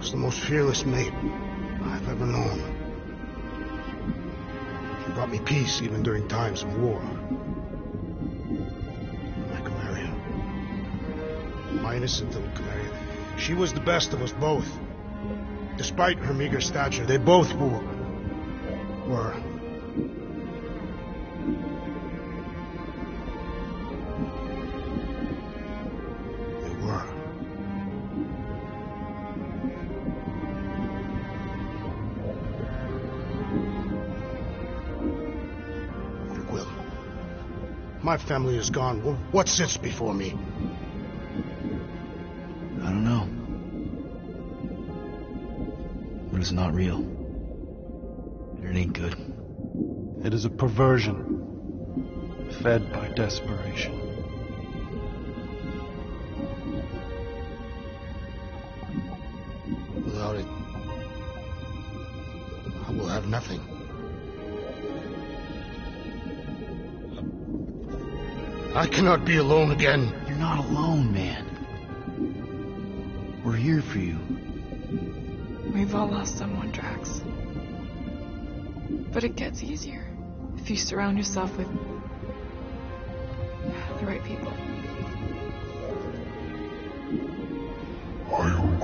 was the most fearless mate I've ever known. She brought me peace even during times of war. My Camaria. My innocent little Camaria. She was the best of us both. Despite her meager stature, they both were. My family is gone. What sits before me? I don't know. But it's not real. And it ain't good. It is a perversion, fed by desperation. Without it, I will have nothing. I cannot be alone again. You're not alone, man. We're here for you. We've all lost someone, Drax. But it gets easier if you surround yourself with the right people. I am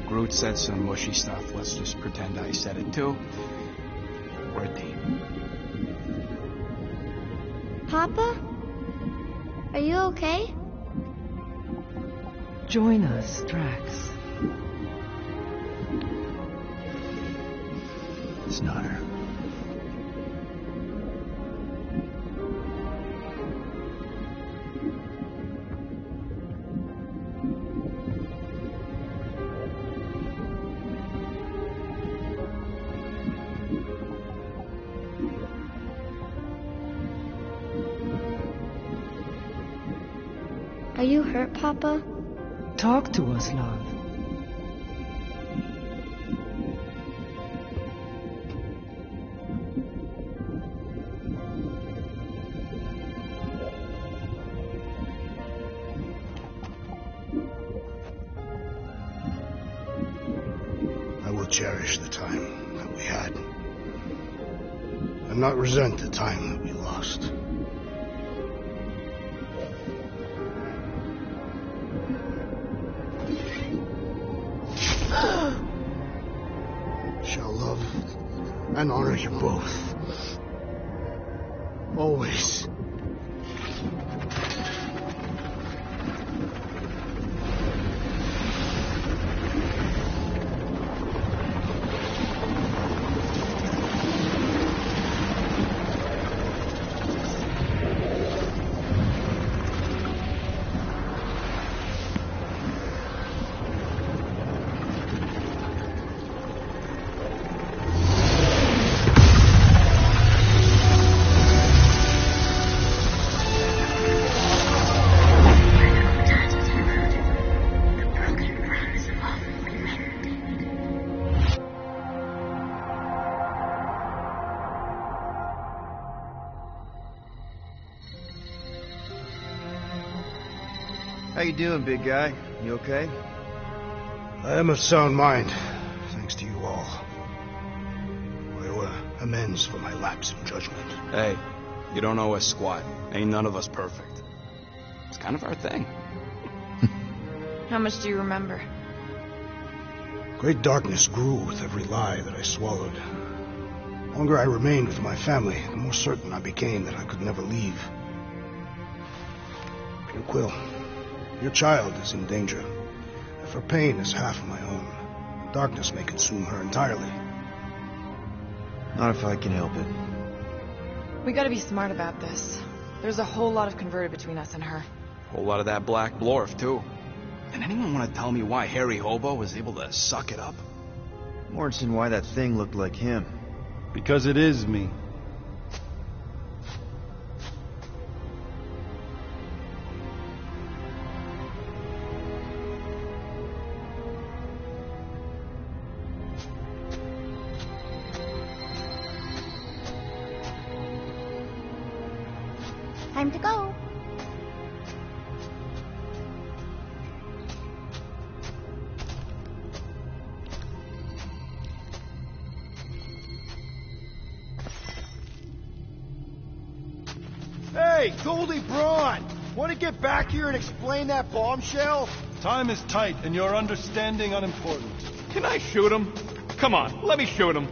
Groot. Groot said some mushy stuff. Let's just pretend I said it too. We're a team. Papa? Are you okay? Join us, Drax. It's not her. Are you hurt, Papa? Talk to us, love. I will cherish the time that we had, and not resent the time that we lost. Shall love and honor you both. Always. How you doing, big guy? You okay? I am of sound mind, thanks to you all. I owe amends for my lapse in judgment. Hey, you don't owe us squat. Ain't none of us perfect. It's kind of our thing. How much do you remember? Great darkness grew with every lie that I swallowed. The longer I remained with my family, the more certain I became that I could never leave. Peter Quill, your child is in danger. If her pain is half of my own, the darkness may consume her entirely. Not if I can help it. We gotta be smart about this. There's a whole lot of converted between us and her. Whole lot of that black blorf, too. And anyone want to tell me why Harry Hobo was able to suck it up? Morrison, why that thing looked like him. Because it is me. Time to go. Hey, Goldie Braun! Want to get back here and explain that bombshell? Time is tight, and your understanding unimportant. Can I shoot him? Come on, let me shoot him.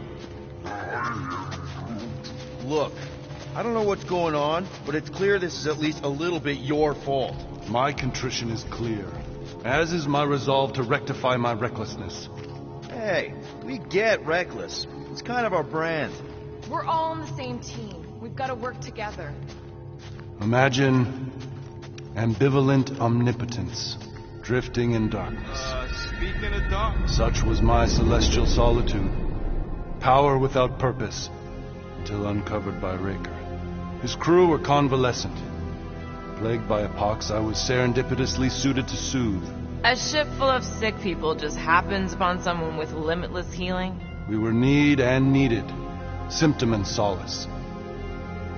Look, I don't know what's going on, but it's clear this is at least a little bit your fault. My contrition is clear, as is my resolve to rectify my recklessness. Hey, we get reckless. It's kind of our brand. We're all on the same team. We've got to work together. Imagine ambivalent omnipotence, drifting in darkness. Speaking of dark... Such was my celestial solitude. Power without purpose, until uncovered by Raker. His crew were convalescent. Plagued by a pox, I was serendipitously suited to soothe. A ship full of sick people just happens upon someone with limitless healing. We were need and needed, symptom and solace.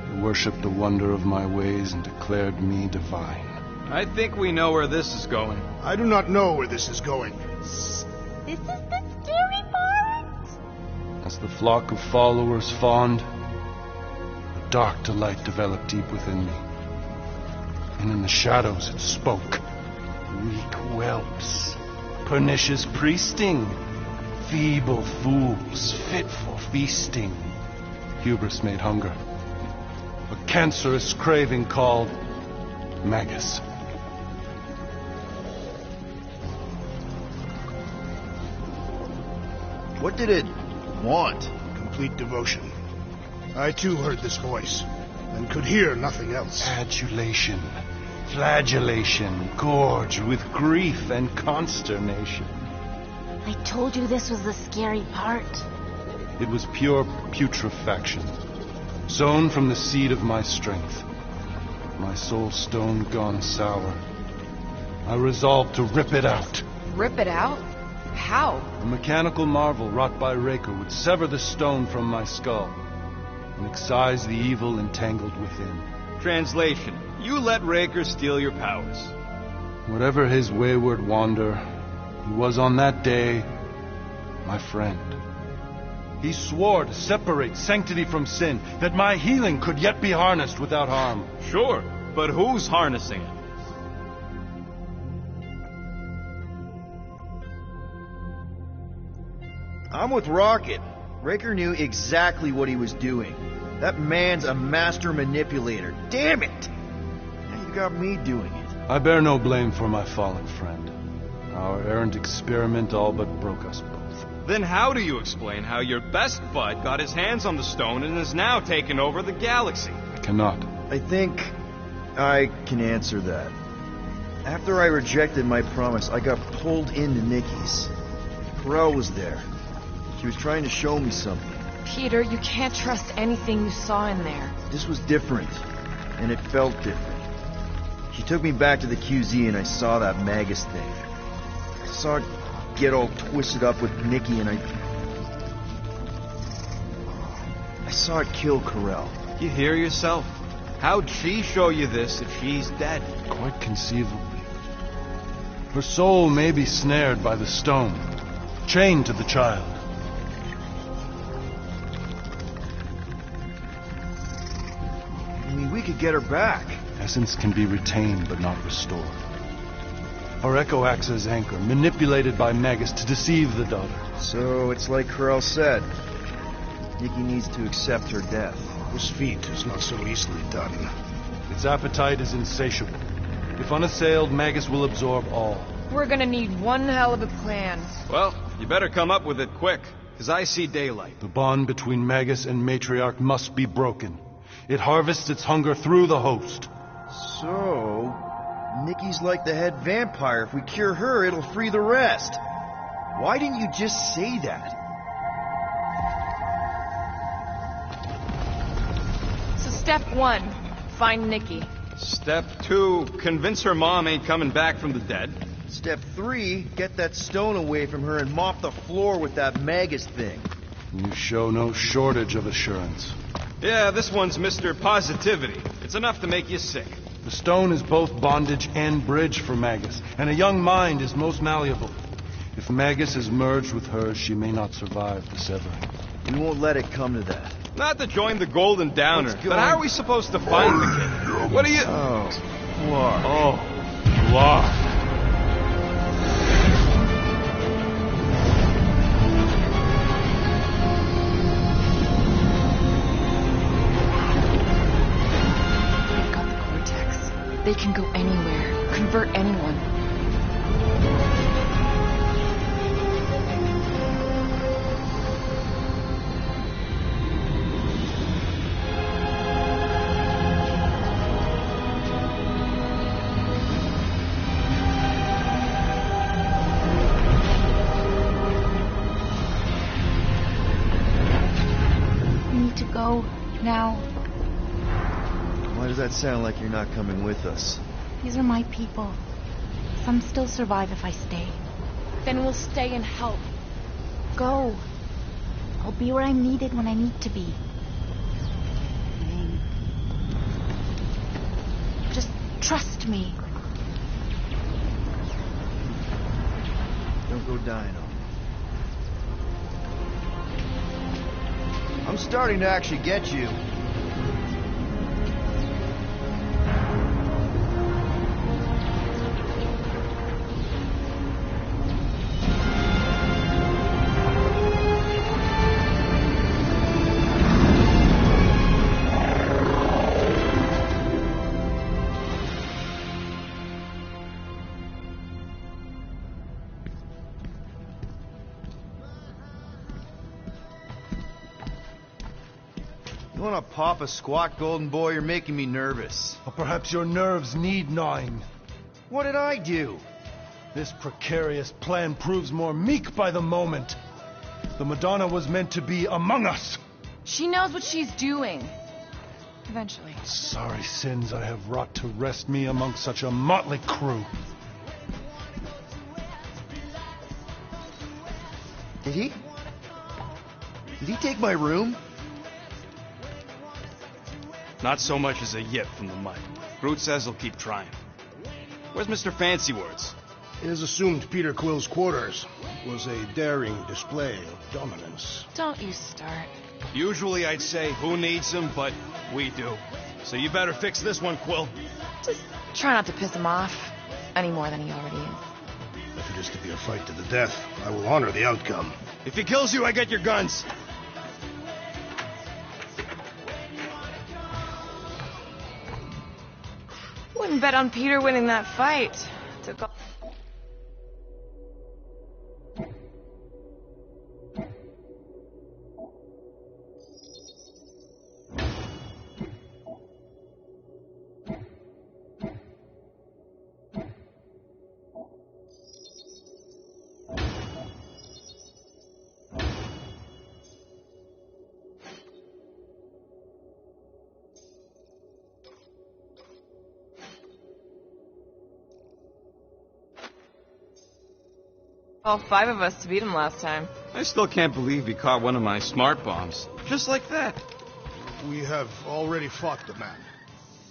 They worshipped the wonder of my ways and declared me divine. I think we know where this is going. I do not know where this is going. This is the scary part. As the flock of followers fawned, a dark delight developed deep within me. And in the shadows it spoke. Weak whelps, pernicious priesting, feeble fools, fit for feasting. Hubris made hunger. A cancerous craving called Magus. What did it want? Complete devotion. I too heard this voice, and could hear nothing else. Adulation, flagellation, gorged with grief and consternation. I told you this was the scary part. It was pure putrefaction, sown from the seed of my strength. My soul stone gone sour. I resolved to rip it out. Rip it out? How? A mechanical marvel wrought by Raker would sever the stone from my skull and excise the evil entangled within. Translation: you let Raker steal your powers. Whatever his wayward wander, he was on that day my friend. He swore to separate sanctity from sin, that my healing could yet be harnessed without harm. Sure, but who's harnessing it? I'm with Rocket. Raker knew exactly what he was doing. That man's a master manipulator. Damn it! Now you got me doing it. I bear no blame for my fallen friend. Our errant experiment all but broke us both. Then how do you explain how your best bud got his hands on the stone and is now taking over the galaxy? I cannot. I think I can answer that. After I rejected my promise, I got pulled into Nikki's. Corell was there. She was trying to show me something. Peter, you can't trust anything you saw in there. This was different, and it felt different. She took me back to the QZ and I saw that Magus thing. I saw it get all twisted up with Nikki and I saw it kill Corell. You hear yourself? How'd she show you this if she's dead? Quite conceivably. Her soul may be snared by the stone, chained to the child. I mean, we could get her back. Essence can be retained but not restored. Our echo acts as anchor, manipulated by Magus to deceive the daughter. So it's like Corell said. Nikki needs to accept her death. This feat is not so easily done. Its appetite is insatiable. If unassailed, Magus will absorb all. We're gonna need one hell of a plan. Well, you better come up with it quick, because I see daylight. The bond between Magus and Matriarch must be broken. It harvests its hunger through the host. So, Nikki's like the head vampire. If we cure her, it'll free the rest. Why didn't you just say that? So step 1, find Nikki. Step 2, convince her mom ain't coming back from the dead. Step 3, get that stone away from her and mop the floor with that Magus thing. You show no shortage of assurance. Yeah, this one's Mr. Positivity. It's enough to make you sick. The stone is both bondage and bridge for Magus, and a young mind is most malleable. If Magus is merged with hers, she may not survive the severing. We won't let it come to that. Not to join the Golden Downer, but how are we supposed to find the kid? What are you... Oh, Clark. Oh, Clark. They've got the Cortex. They can go anywhere, convert anyone. Go now. Why does that sound like you're not coming with us? These are my people. Some still survive if I stay. Then we'll stay and help. Go. I'll be where I'm needed when I need to be. Just trust me. Don't go dying on me. I'm starting to actually get you. You wanna pop a squat, Golden Boy? You're making me nervous. Or perhaps your nerves need gnawing. What did I do? This precarious plan proves more meek by the moment. The Madonna was meant to be among us. She knows what she's doing. Eventually. Sorry sins I have wrought to rest me among such a motley crew. Did he? Did he take my room? Not so much as a yip from the mud. Groot says he'll keep trying. Where's Mr. Fancy Words? It is assumed Peter Quill's quarters was a daring display of dominance. Don't you start. Usually I'd say, who needs him, but we do. So you better fix this one, Quill. Just try not to piss him off any more than he already is. If it is to be a fight to the death, I will honor the outcome. If he kills you, I get your guns. Wouldn't bet on Peter winning that fight. Took all... all 5 of us to beat him last time. I still can't believe he caught one of my smart bombs. Just like that. We have already fought the man.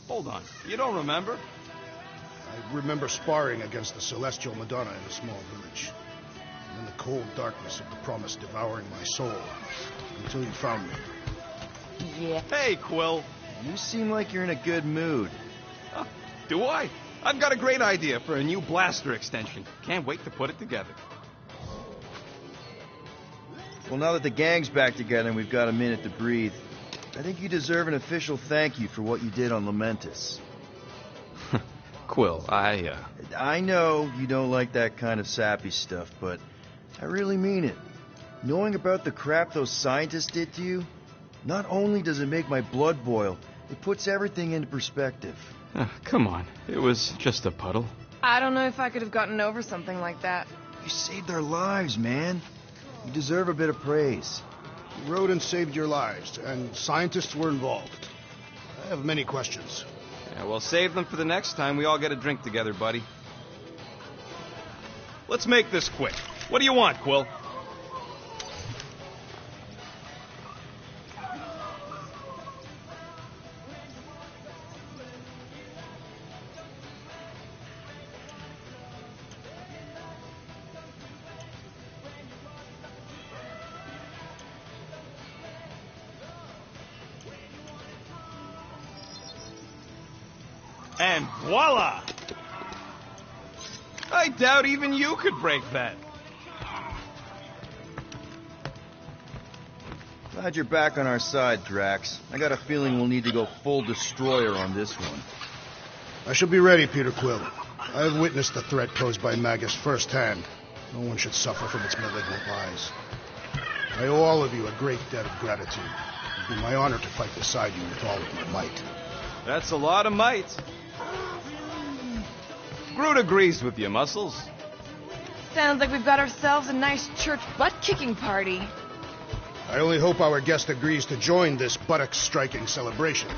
Hold on. You don't remember? I remember sparring against the Celestial Madonna in a small village. And then the cold darkness of the promise devouring my soul. Until you found me. Yeah. Hey, Quill. You seem like you're in a good mood. Do I? I've got a great idea for a new blaster extension. Can't wait to put it together. Well, now that the gang's back together and we've got a minute to breathe, I think you deserve an official thank you for what you did on Lamentus. Quill, I know you don't like that kind of sappy stuff, but I really mean it. Knowing about the crap those scientists did to you, not only does it make my blood boil, it puts everything into perspective. Come on. It was just a puddle. I don't know if I could have gotten over something like that. You saved their lives, man. You deserve a bit of praise. Rodent saved your lives, and scientists were involved. I have many questions. Yeah, well, save them for the next time we all get a drink together, buddy. Let's make this quick. What do you want, Quill? And voila! I doubt even you could break that. Glad you're back on our side, Drax. I got a feeling we'll need to go full destroyer on this one. I shall be ready, Peter Quill. I have witnessed the threat posed by Magus firsthand. No one should suffer from its malignant lies. I owe all of you a great debt of gratitude. It would be my honor to fight beside you with all of my might. That's a lot of might. Groot agrees with you, Muscles. Sounds like we've got ourselves a nice church butt-kicking party. I only hope our guest agrees to join this buttock-striking celebration.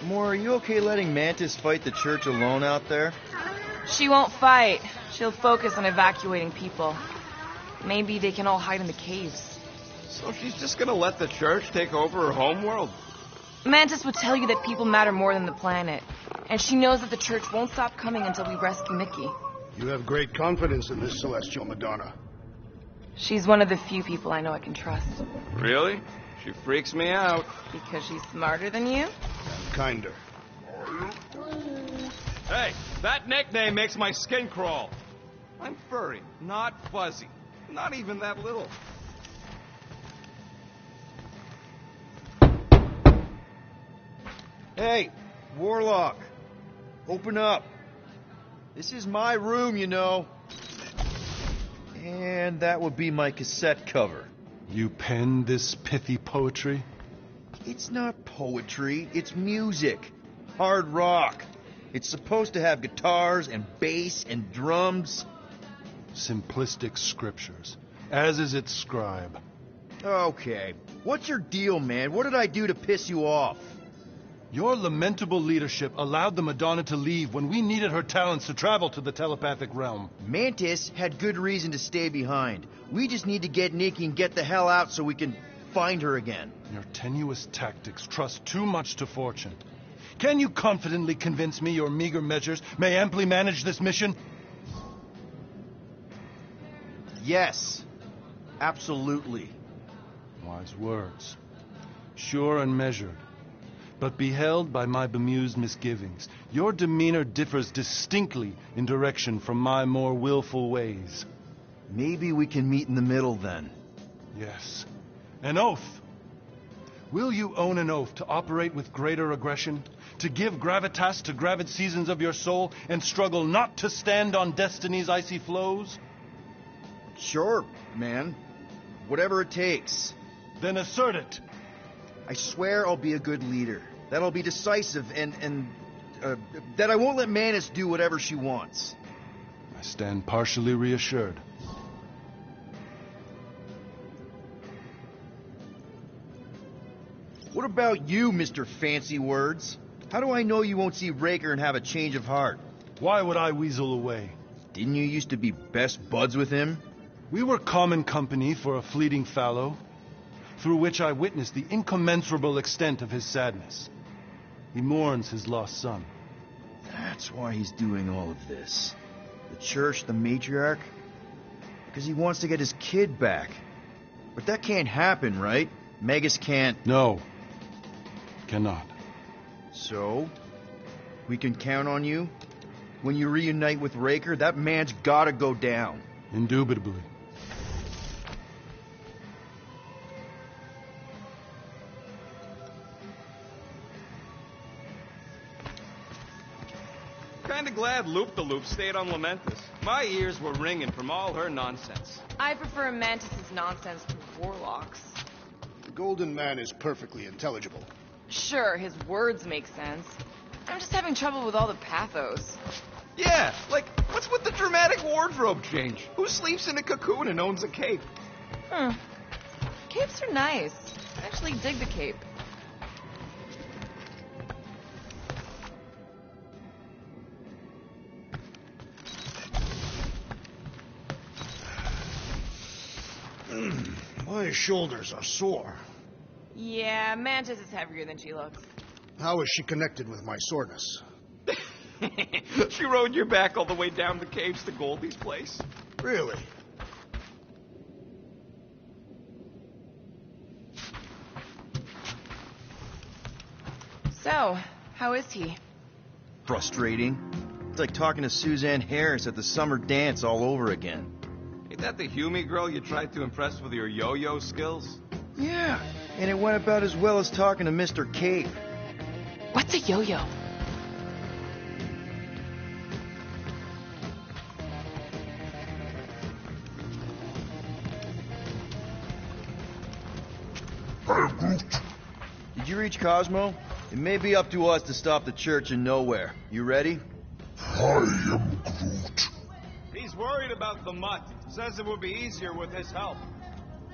Moore, are you okay letting Mantis fight the church alone out there? She won't fight. She'll focus on evacuating people. Maybe they can all hide in the caves. So she's just gonna let the church take over her homeworld? Mantis would tell you that people matter more than the planet. And she knows that the church won't stop coming until we rescue Mickey. You have great confidence in this celestial Madonna. She's one of the few people I know I can trust. Really? She freaks me out. Because she's smarter than you? And kinder. Hey, that nickname makes my skin crawl. I'm furry, not fuzzy. Not even that little. Hey, Warlock. Open up. This is my room, you know. And that would be my cassette cover. You penned this pithy poetry? It's not poetry, it's music. Hard rock. It's supposed to have guitars and bass and drums. Simplistic scriptures, as is its scribe. Okay. What's your deal, man? What did I do to piss you off? Your lamentable leadership allowed the Madonna to leave when we needed her talents to travel to the telepathic realm. Mantis had good reason to stay behind. We just need to get Nikki and get the hell out so we can find her again. Your tenuous tactics trust too much to fortune. Can you confidently convince me your meager measures may amply manage this mission? Yes. Absolutely. Wise words. Sure and measured. But beheld by my bemused misgivings, your demeanor differs distinctly in direction from my more willful ways. Maybe we can meet in the middle then. Yes. An oath. Will you own an oath to operate with greater aggression? To give gravitas to gravid seasons of your soul and struggle not to stand on destiny's icy flows? Sure, man. Whatever it takes. Then assert it. I swear I'll be a good leader. That I'll be decisive and that I won't let Mantis do whatever she wants. I stand partially reassured. What about you, Mr. Fancy Words? How do I know you won't see Raker and have a change of heart? Why would I weasel away? Didn't you used to be best buds with him? We were common company for a fleeting fallow, through which I witnessed the incommensurable extent of his sadness. He mourns his lost son. That's why he's doing all of this. The church, the matriarch? Because he wants to get his kid back. But that can't happen, right? Magus can't... No. Cannot. So? We can count on you? When you reunite with Raker, that man's gotta go down. Indubitably. Kinda glad Loop-the-Loop stayed on Lamentus. My ears were ringing from all her nonsense. I prefer Mantis' nonsense to Warlock's. The Golden Man is perfectly intelligible. Sure, his words make sense. I'm just having trouble with all the pathos. Yeah, like, what's with the dramatic wardrobe change? Who sleeps in a cocoon and owns a cape? Capes are nice. I actually dig the cape. My shoulders are sore. Yeah, Mantis is heavier than she looks. How is she connected with my soreness? She rode your back all the way down the caves to Goldie's place. Really? So, how is he? frustrating. It's like talking to Suzanne Harris at the summer dance all over again. Ain't that the Hume girl you tried to impress with your yo-yo skills? Yeah, and it went about as well as talking to Mr. Cape. What's a yo-yo? Did you reach Cosmo? It may be up to us to stop the Church in Nowhere. You ready? I am Groot. He's worried about the mutt. Says it would be easier with his help.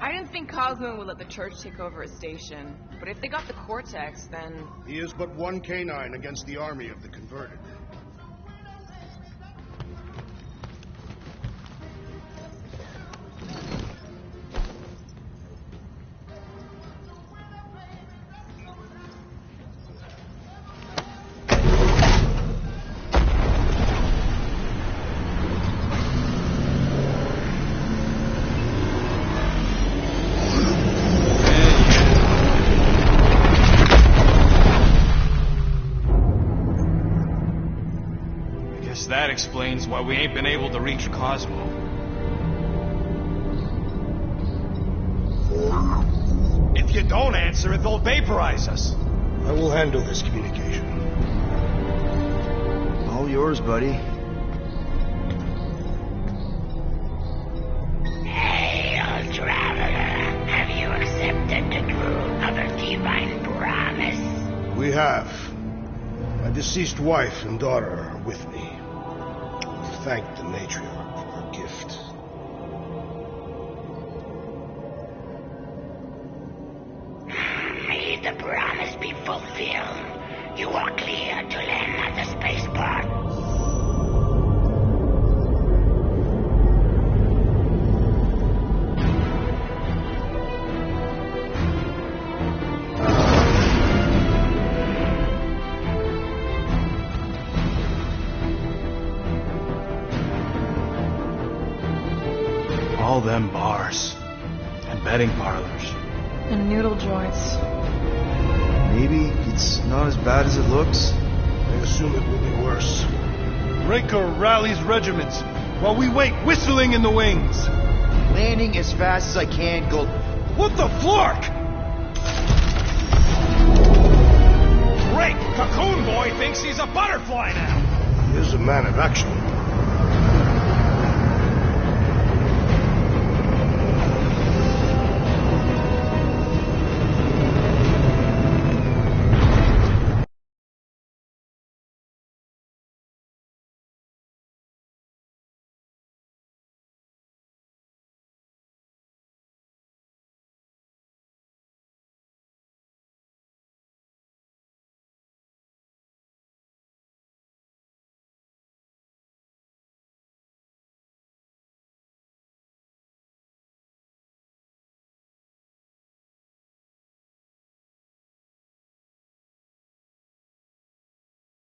I didn't think Cosmo would let the Church take over a station, but if they got the Cortex, then... He is but one canine against the army of the converted. That explains why we ain't been able to reach Cosmo. If you don't answer it, they'll vaporize us. I will handle this communication. All yours, buddy. Hail, traveler. Have you accepted the truth of a divine promise? We have. My deceased wife and daughter are with me. Thank the matriarch for her gift. May the promise be fulfilled. You are clear to land at the spaceport. All them bars and betting parlors And noodle joints. Maybe it's not as bad as it looks. I assume it will be worse. Raker rallies regiments while we wait whistling in the wings. Landing as fast as I can, Gold. What the flark? Great! Cocoon Boy thinks he's a butterfly now! He is a man of action.